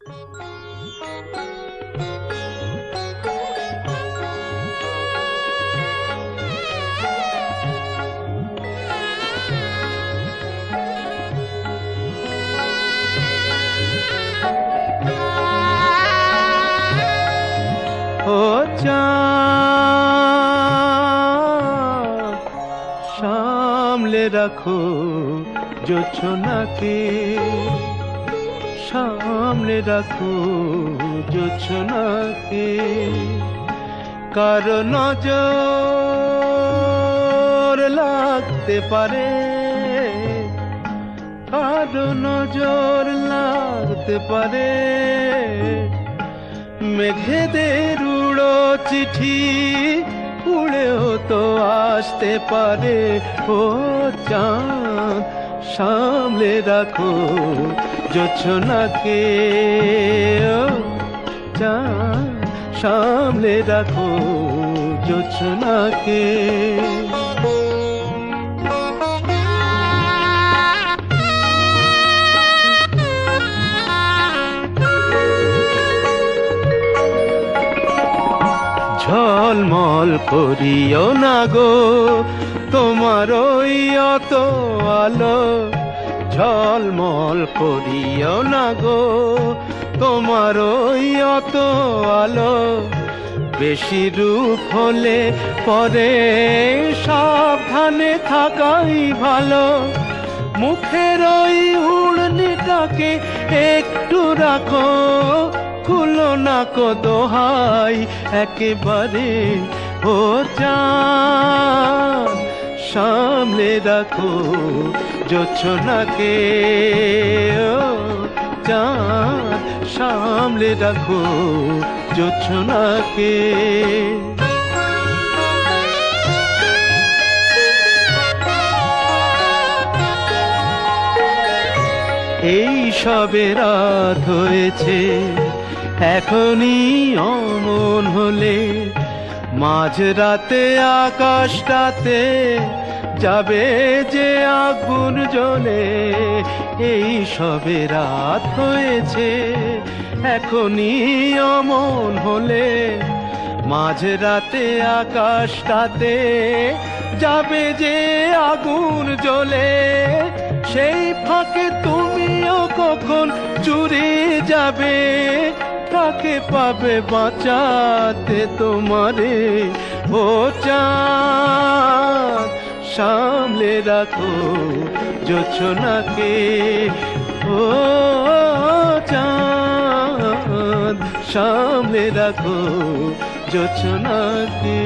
ও চাঁদ, সামলে রাখো জোছনাকে, সামলে রাখো জোছনাকে। কারো নজর লাগতে পারে, কারো নজর লাগতে পারে। মেঘেদের উড়ো চিঠি উড়েও তো আসতে পারে। ও চাঁদ, সামলে রাখো জোছনাকে। ও চাঁদ, সামলে রাখো জোছনাকে। ঝলমল করিও না গো তোমার ওই অত আলো, ঝলমল করিও না গো তোমার ওই অত আলো। বেশি রূপ হলে পরে সাবধানে থাকাই ভালো। মুখের ওই উড়নিটাকে একটু রাখো, খুলো না কো দোহাই একেবারে। ও চাঁদ, সামলে রাখো জোছনাকে। ও চাঁদ, সামলে রাখো জোছনাকে। এই সবে রাত হয়েছে, এখনই অমন হলে মাঝরাতে আকাশটাতে যাবে যে আগুন জ্বলে। এই সবে রাত হয়েছে, এখনই অমন হলে মাঝরাতে আকাশটাতে যাবে যে আগুন জ্বলে। সেই ফাঁকে তুমিও কখন চুরি যাবে, কাকে পাবে বাঁচাতে তোমারে। ও চাঁদ, সামলে রাখো জোছনাকে। ও চাঁদ, সামলে রাখো জোছনাকে।